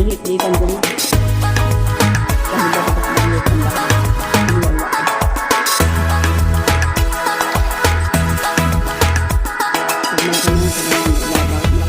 hit-hitan ko na. Dahil dapat malit ang lahat. Iwala ko. Tignan ko na sa mga ilabak na.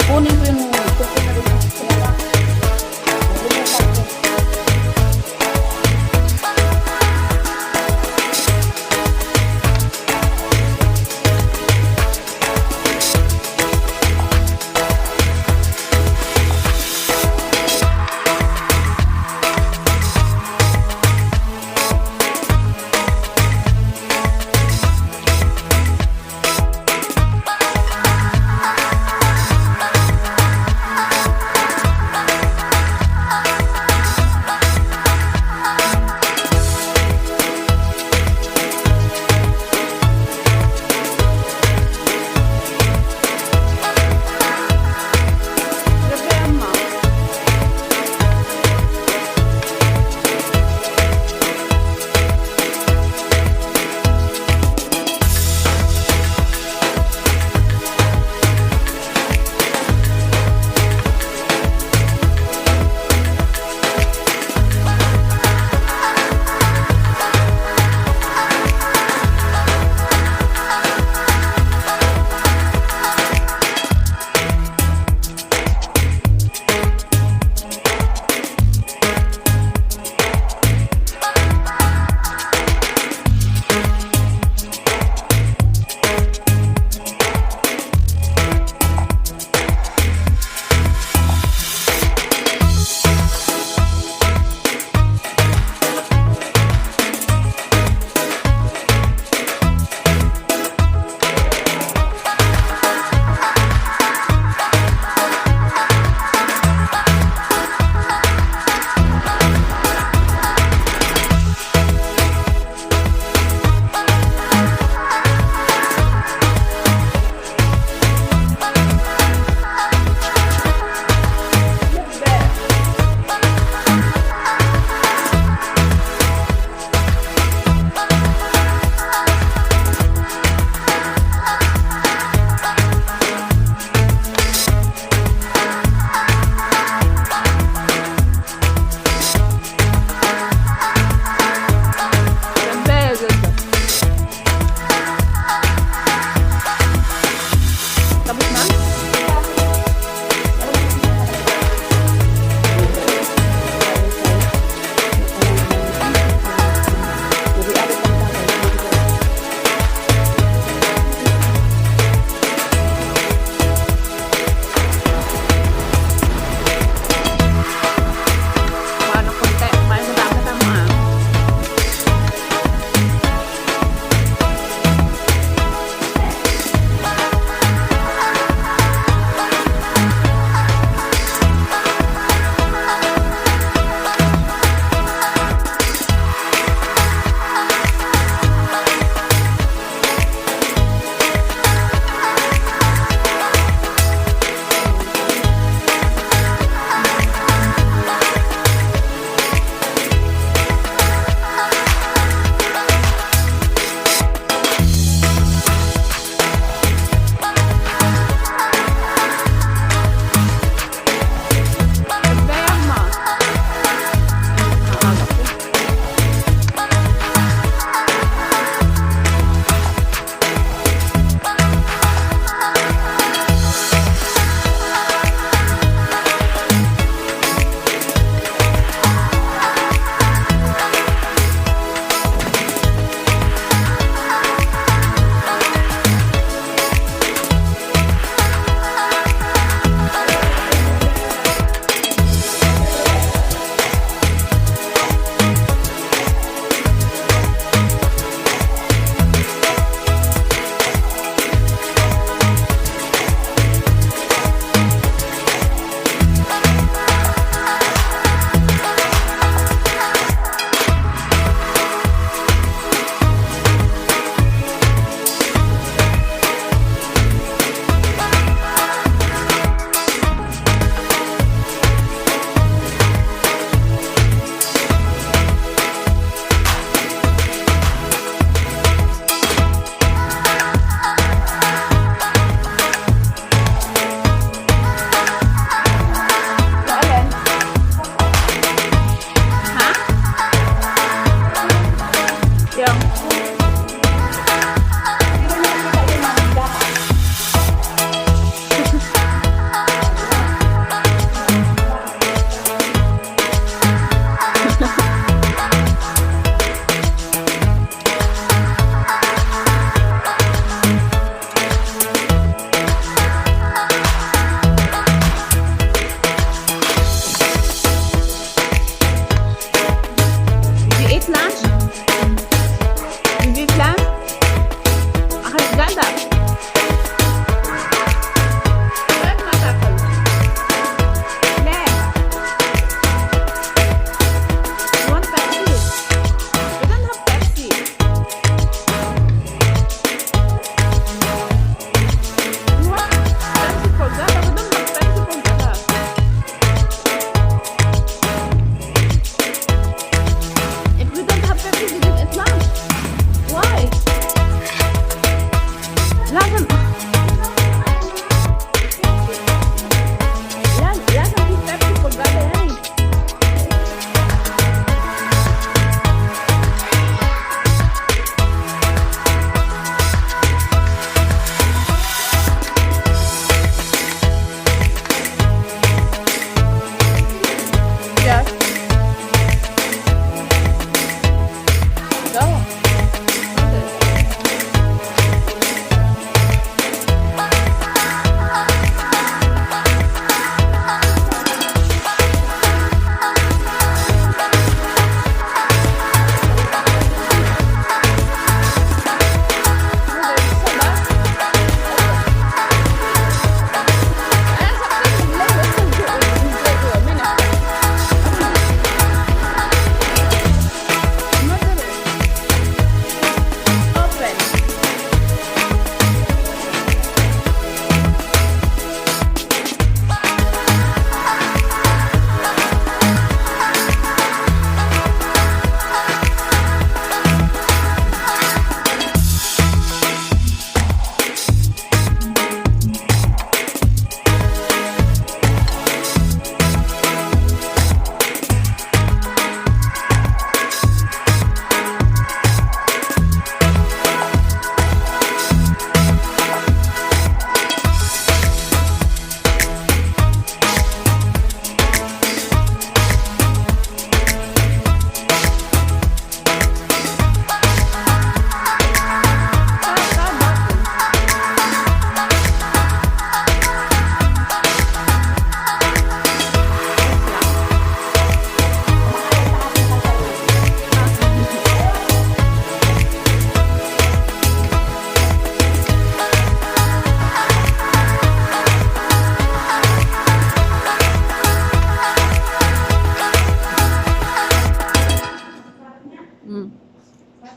Kunin ko yung tukot na rin.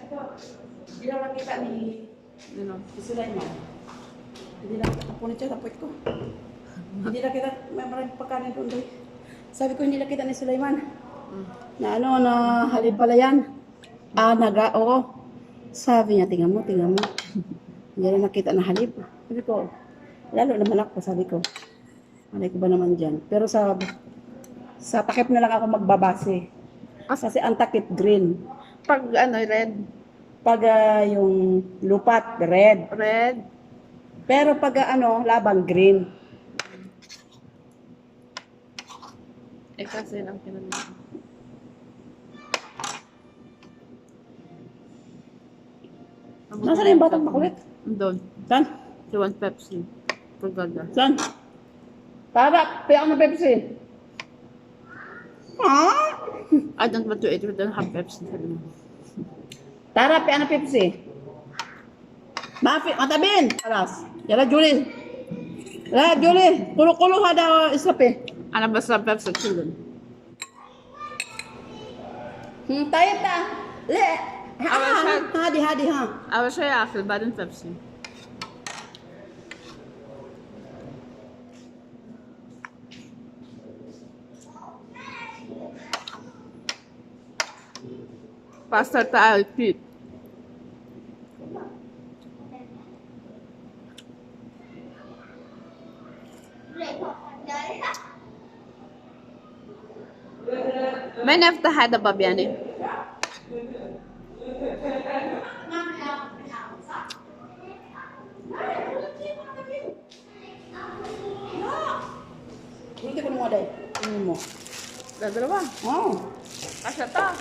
Hindi na nakita ni Sulaiman. Hindi na kita kapunit siya, tapos ko. Hindi na kita, may maraming pagkanin doon doon. Sabi ko, hindi na kita ni Sulaiman. Na ano, na halip pala yan. Oo. Sabi niya, tingnan mo. Hindi na nakita na halip. Sabi ko, lalo naman ako, sabi ko. Malay ko ba naman dyan? Pero sa takip na lang ako magbabase. Kasi ang takip green. Pag ano, red. Pag yung lupat, red. Red. Pero pag labang green. Kasi lang kinanong. Nasaan yung batang makulit? Doon. Saan? Si One Pepsi. Paganda. Saan? Para, piyak na Pepsi. I don't want to eat with the half Pepsi. Tara, piyak na Pepsi. Matabin! Alas. Yala, Julie. Yala, Julie. Kulo-kulo hada isape. Ano ba sa Pepsi children? Tayo ta. Le. Hadi, ha. I wish I feel bad in Pepsi. Pasta tayo, Pete. May nefta hada ba yan eh? Hindi ko mo day. Ano mo? Dalawa. Oh. Kasya ta.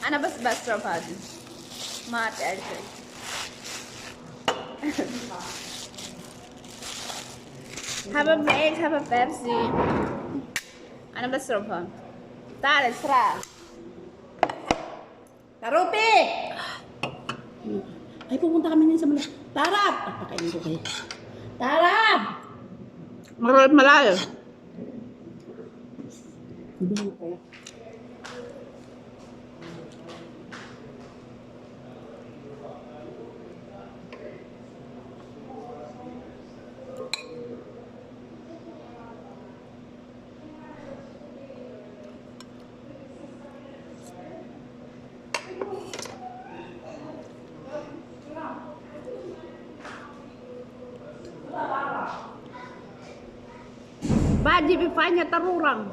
Ano ba sa best of hadi? Mate, Elsie. Have a break, have a Pepsi. Ano ba sa ropa? Tara, sra. Tarupi! Ay, pupunta kami ngayon sa Manila. Tarap! Pakainin ko kayo. Tarap! Malayo. Hindi mo kaya. Baji bifanya tarurang.